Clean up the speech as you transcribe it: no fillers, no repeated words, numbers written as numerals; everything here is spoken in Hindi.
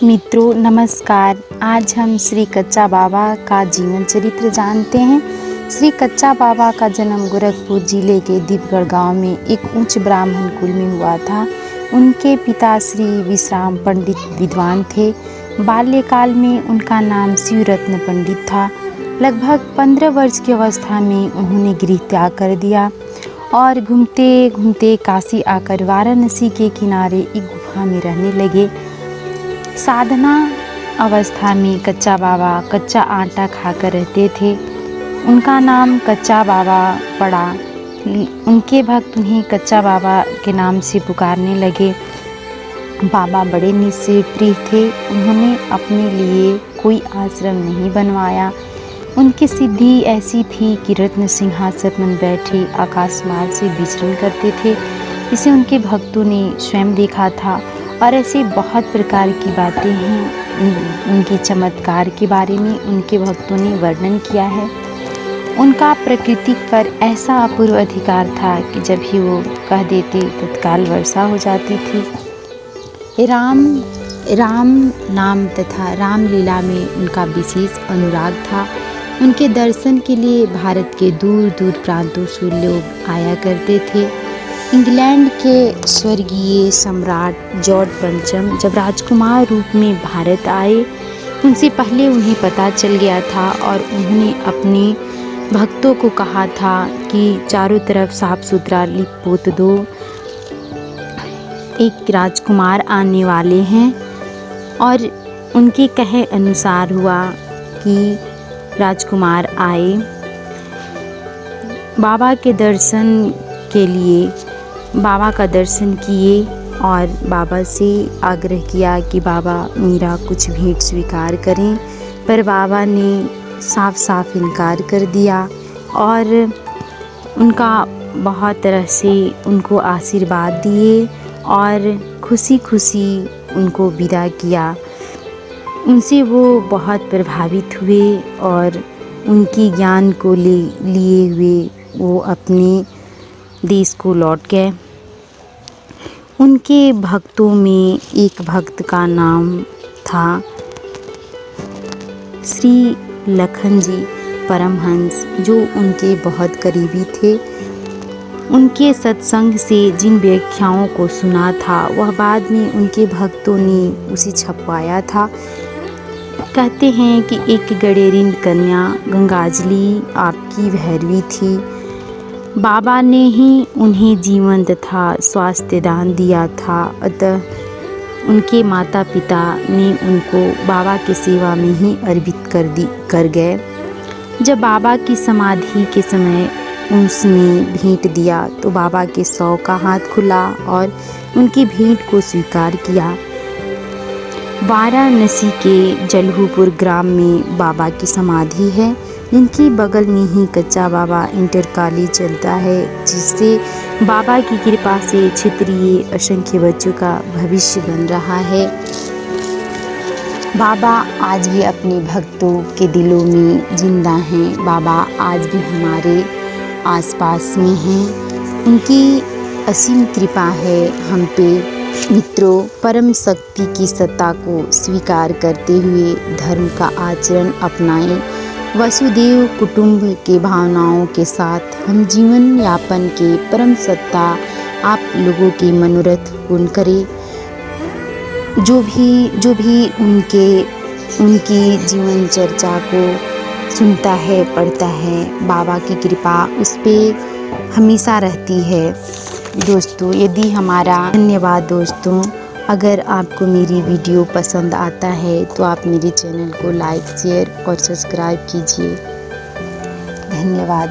मित्रों नमस्कार। आज हम श्री कच्चा बाबा का जीवन चरित्र जानते हैं। श्री कच्चा बाबा का जन्म गोरखपुर जिले के दीपगढ़ गांव में एक उच्च ब्राह्मण कुल में हुआ था। उनके पिता श्री विश्राम पंडित विद्वान थे। बाल्यकाल में उनका नाम शिवरत्न पंडित था। लगभग 15 वर्ष की अवस्था में उन्होंने गृह त्याग कर दिया और घूमते घूमते काशी आकर वाराणसी के किनारे एक गुफा में रहने लगे। साधना अवस्था में कच्चा बाबा कच्चा आटा खाकर रहते थे। उनका नाम कच्चा बाबा पड़ा। उनके भक्त उन्हें कच्चा बाबा के नाम से पुकारने लगे। बाबा बड़े निश्चय प्रिय थे। उन्होंने अपने लिए कोई आश्रम नहीं बनवाया। उनकी सिद्धि ऐसी थी कि रत्न सिंहासन पर बैठे आकाश मार्ग से विचरण करते थे। इसे उनके भक्तों ने स्वयं देखा था और ऐसी बहुत प्रकार की बातें हैं। उनके चमत्कार के बारे में उनके भक्तों ने वर्णन किया है। उनका प्रकृति पर ऐसा अपूर्व अधिकार था कि जब भी वो कह देते तत्काल वर्षा हो जाती थी। राम नाम तथा रामलीला में उनका विशेष अनुराग था। उनके दर्शन के लिए भारत के दूर दूर प्रांतों से लोग आया करते थे। इंग्लैंड के स्वर्गीय सम्राट जॉर्ज पंचम जब राजकुमार रूप में भारत आए, उनसे पहले उन्हें पता चल गया था और उन्होंने अपने भक्तों को कहा था कि चारों तरफ साफ सुथरा लिप पोत दो। एक राजकुमार आने वाले हैं और उनके कहे अनुसार हुआ कि राजकुमार आए। बाबा के दर्शन के लिए बाबा का दर्शन किए और बाबा से आग्रह किया कि बाबा मेरा कुछ भेंट स्वीकार करें, पर बाबा ने साफ साफ इनकार कर दिया और उनका बहुत तरह से उनको आशीर्वाद दिए और खुशी खुशी उनको विदा किया। उनसे वो बहुत प्रभावित हुए और उनकी ज्ञान को लिए हुए वो अपने देश को लौट गए। उनके भक्तों में एक भक्त का नाम था श्री लखन जी परमहंस, जो उनके बहुत करीबी थे। उनके सत्संग से जिन व्याख्याओं को सुना था वह बाद में उनके भक्तों ने उसे छपवाया था। कहते हैं कि एक गडेरिन कन्या गंगाजली आपकी भैरवी थी। बाबा ने ही उन्हें जीवन तथा स्वास्थ्य दान दिया था। अतः उनके माता पिता ने उनको बाबा की सेवा में ही अर्पित कर गए। जब बाबा की समाधि के समय उसने भेंट दिया तो बाबा के 100 का हाथ खुला और उनकी भेंट को स्वीकार किया। वाराणसी के जलहूपुर ग्राम में बाबा की समाधि है, जिनकी बगल में ही कच्चा बाबा इंटर कॉलेज चलता है, जिससे बाबा की कृपा से क्षेत्रीय असंख्य बच्चों का भविष्य बन रहा है। बाबा आज भी अपने भक्तों के दिलों में जिंदा हैं। बाबा आज भी हमारे आसपास में हैं। उनकी असीम कृपा है हम पे। मित्रों, परम शक्ति की सत्ता को स्वीकार करते हुए धर्म का आचरण अपनाएं। वसुदेव कुटुंब के भावनाओं के साथ हम जीवन यापन के परम सत्ता आप लोगों के मनोरथ पूर्ण करें। जो भी उनकी जीवन चर्चा को सुनता है, पढ़ता है, बाबा की कृपा उस पर हमेशा रहती है। दोस्तों, यदि हमारा धन्यवाद दोस्तों। अगर आपको मेरी वीडियो पसंद आता है तो आप मेरे चैनल को लाइक, शेयर और सब्सक्राइब कीजिए। धन्यवाद।